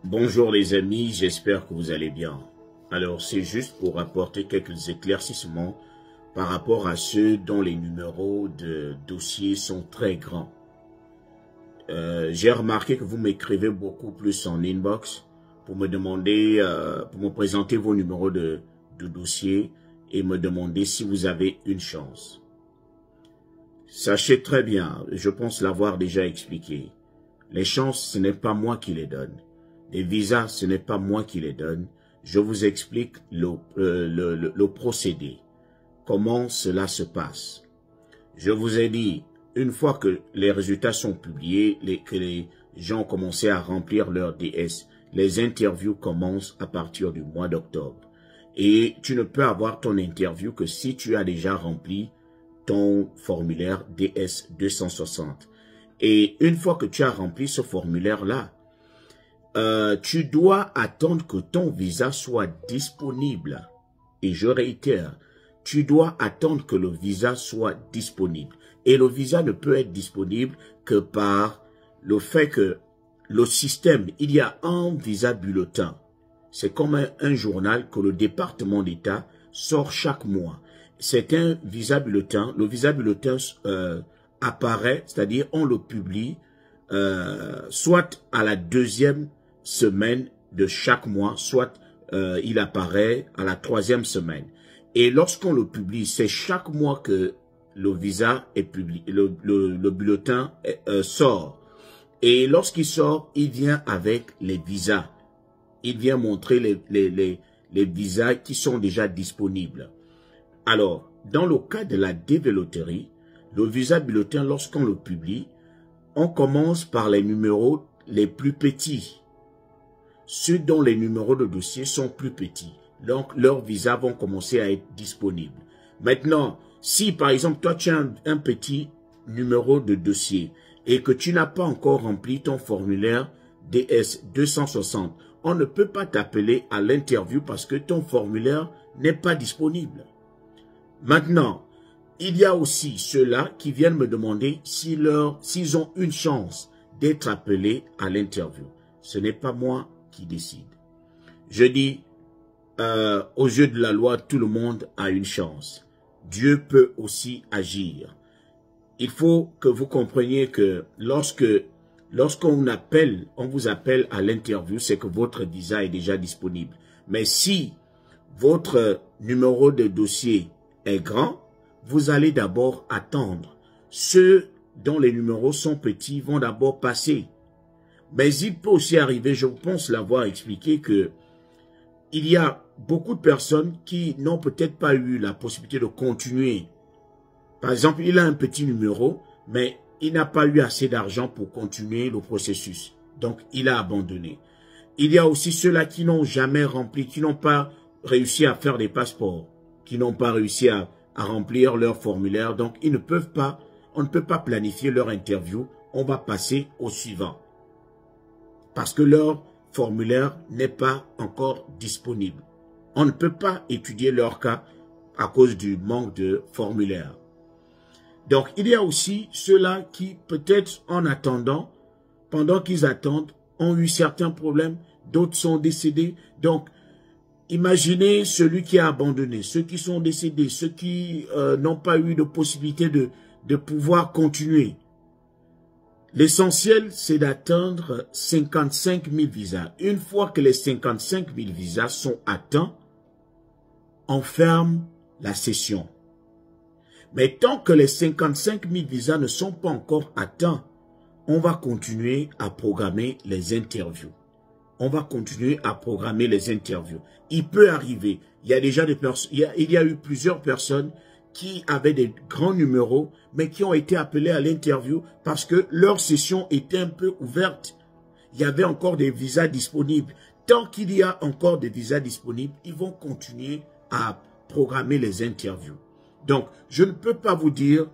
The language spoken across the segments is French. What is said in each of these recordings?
Bonjour les amis, j'espère que vous allez bien. Alors c'est juste pour apporter quelques éclaircissements par rapport à ceux dont les numéros de dossier sont très grands. J'ai remarqué que vous m'écrivez beaucoup plus en inbox pour me demander, pour me présenter vos numéros de dossier et me demander si vous avez une chance. Sachez très bien, je pense l'avoir déjà expliqué, les chances ce n'est pas moi qui les donne. Les visas, ce n'est pas moi qui les donne. Je vous explique le procédé. Comment cela se passe. Je vous ai dit, une fois que les résultats sont publiés, que les gens ont commencé à remplir leur DS, les interviews commencent à partir du mois d'octobre. Et tu ne peux avoir ton interview que si tu as déjà rempli ton formulaire DS 260. Et une fois que tu as rempli ce formulaire-là, tu dois attendre que ton visa soit disponible. Et je réitère, tu dois attendre que le visa soit disponible. Et le visa ne peut être disponible que par le fait que le système, il y a un visa bulletin. C'est comme un journal que le département d'État sort chaque mois. C'est un visa bulletin. Le visa bulletin apparaît, c'est-à-dire on le publie soit à la deuxième semaine de chaque mois, soit il apparaît à la troisième semaine. Et lorsqu'on le publie, c'est chaque mois que le visa est publié, le bulletin sort. Et lorsqu'il sort, il vient avec les visas. Il vient montrer les visas qui sont déjà disponibles. Alors, dans le cas de la dévéloterie, le visa bulletin, lorsqu'on le publie, on commence par les numéros les plus petits. Ceux dont les numéros de dossier sont plus petits. Donc, leurs visas vont commencer à être disponibles. Maintenant, si par exemple, toi, tu as un petit numéro de dossier et que tu n'as pas encore rempli ton formulaire DS 260, on ne peut pas t'appeler à l'interview parce que ton formulaire n'est pas disponible. Maintenant, il y a aussi ceux-là qui viennent me demander s'ils ont une chance d'être appelés à l'interview. Ce n'est pas moi qui décide. Je dis, aux yeux de la loi, tout le monde a une chance. Dieu peut aussi agir. Il faut que vous compreniez que lorsqu'on vous appelle à l'interview, c'est que votre visa est déjà disponible. Mais si votre numéro de dossier est grand, vous allez d'abord attendre. Ceux dont les numéros sont petits vont d'abord passer. Mais il peut aussi arriver, je pense l'avoir expliqué, que il y a beaucoup de personnes qui n'ont peut-être pas eu la possibilité de continuer. Par exemple, il a un petit numéro, mais il n'a pas eu assez d'argent pour continuer le processus. Donc, il a abandonné. Il y a aussi ceux-là qui n'ont jamais rempli, qui n'ont pas réussi à faire des passeports, qui n'ont pas réussi à remplir leur formulaire. Donc, ils ne peuvent pas, on ne peut pas planifier leur interview. On va passer au suivant. Parce que leur formulaire n'est pas encore disponible. On ne peut pas étudier leur cas à cause du manque de formulaire. Donc, il y a aussi ceux-là qui, peut-être en attendant, pendant qu'ils attendent, ont eu certains problèmes, d'autres sont décédés. Donc, imaginez celui qui a abandonné, ceux qui sont décédés, ceux qui n'ont pas eu de possibilité de pouvoir continuer. L'essentiel, c'est d'atteindre 55 000 visas. Une fois que les 55 000 visas sont atteints, on ferme la session. Mais tant que les 55 000 visas ne sont pas encore atteints, on va continuer à programmer les interviews. On va continuer à programmer les interviews. Il peut arriver, il y a déjà des personnes, il y a eu plusieurs personnes qui avaient des grands numéros, mais qui ont été appelés à l'interview parce que leur session était un peu ouverte. Il y avait encore des visas disponibles. Tant qu'il y a encore des visas disponibles, ils vont continuer à programmer les interviews. Donc, je ne peux pas vous dire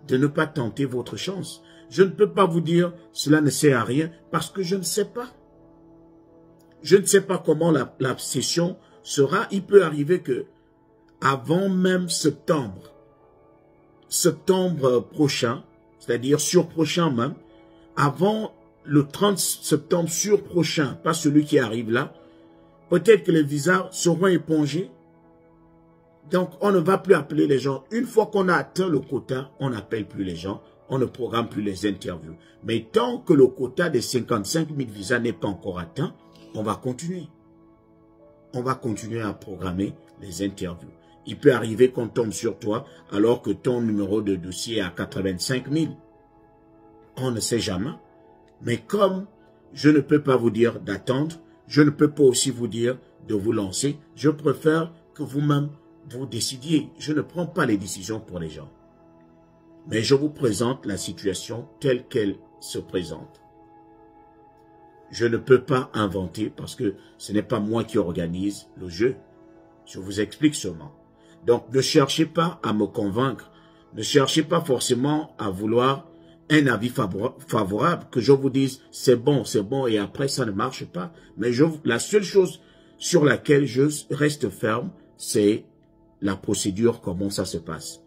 de ne pas tenter votre chance. Je ne peux pas vous dire cela ne sert à rien parce que je ne sais pas. Je ne sais pas comment la session sera. Il peut arriver que avant même septembre prochain, c'est-à-dire sur prochain même, avant le 30 septembre sur prochain, pas celui qui arrive là, peut-être que les visas seront épongés. Donc, on ne va plus appeler les gens. Une fois qu'on a atteint le quota, on n'appelle plus les gens. On ne programme plus les interviews. Mais tant que le quota des 55 000 visas n'est pas encore atteint, on va continuer. On va continuer à programmer les interviews. Il peut arriver qu'on tombe sur toi alors que ton numéro de dossier est à 85 000. On ne sait jamais. Mais comme je ne peux pas vous dire d'attendre, je ne peux pas aussi vous dire de vous lancer, je préfère que vous-même vous décidiez. Je ne prends pas les décisions pour les gens. Mais je vous présente la situation telle qu'elle se présente. Je ne peux pas inventer parce que ce n'est pas moi qui organise le jeu. Je vous explique seulement. Donc, ne cherchez pas à me convaincre. Ne cherchez pas forcément à vouloir un avis favorable, que je vous dise c'est bon, et après ça ne marche pas. Mais la seule chose sur laquelle je reste ferme, c'est la procédure, comment ça se passe.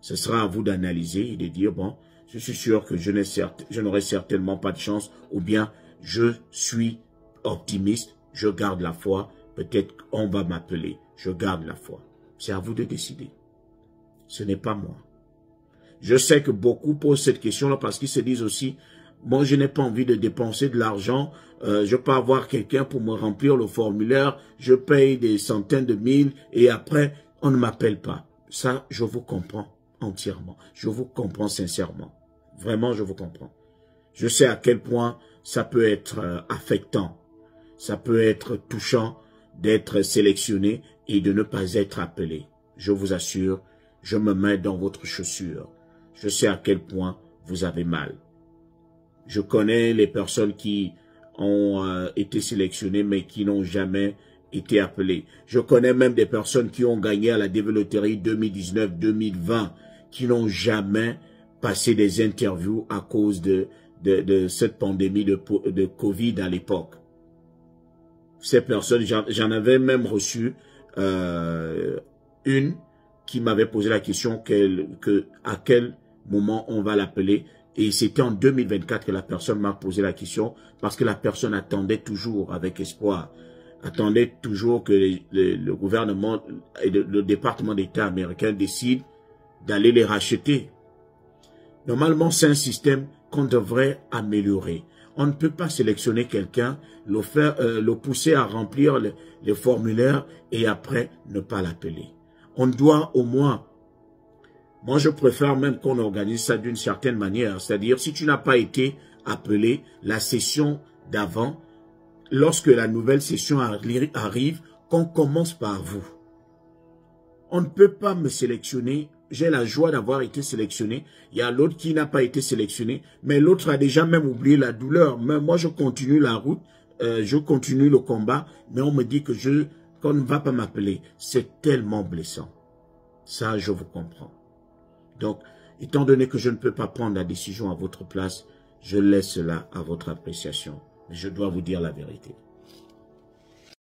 Ce sera à vous d'analyser et de dire, bon, je suis sûr que je n'aurai certainement pas de chance, ou bien je suis optimiste, je garde la foi, peut-être qu'on va m'appeler, je garde la foi. C'est à vous de décider. Ce n'est pas moi. Je sais que beaucoup posent cette question-là parce qu'ils se disent aussi, moi je n'ai pas envie de dépenser de l'argent, je peux avoir quelqu'un pour me remplir le formulaire, je paye des centaines de mille et après on ne m'appelle pas. Ça, je vous comprends entièrement. Je vous comprends sincèrement. Vraiment, je vous comprends. Je sais à quel point ça peut être affectant, ça peut être touchant d'être sélectionné et de ne pas être appelé. Je vous assure, je me mets dans votre chaussure. Je sais à quel point vous avez mal. Je connais les personnes qui ont été sélectionnées mais qui n'ont jamais été appelées. Je connais même des personnes qui ont gagné à la développerie 2019-2020 qui n'ont jamais passé des interviews à cause de cette pandémie de Covid à l'époque. Ces personnes, j'en avais même reçu une qui m'avait posé la question à quel moment on va l'appeler. Et c'était en 2024 que la personne m'a posé la question parce que la personne attendait toujours avec espoir. Attendait toujours que le gouvernement et le département d'État américain décident d'aller les racheter. Normalement, c'est un système qu'on devrait améliorer. On ne peut pas sélectionner quelqu'un, le pousser à remplir les formulaires et après ne pas l'appeler. On doit au moins, moi je préfère même qu'on organise ça d'une certaine manière, c'est-à-dire si tu n'as pas été appelé, la session d'avant, lorsque la nouvelle session arrive, qu'on commence par vous. On ne peut pas me sélectionner. J'ai la joie d'avoir été sélectionné. Il y a l'autre qui n'a pas été sélectionné, mais l'autre a déjà même oublié la douleur. Mais moi, je continue la route, je continue le combat, mais on me dit que qu'on ne va pas m'appeler. C'est tellement blessant. Ça, je vous comprends. Donc, étant donné que je ne peux pas prendre la décision à votre place, je laisse cela à votre appréciation. Mais je dois vous dire la vérité.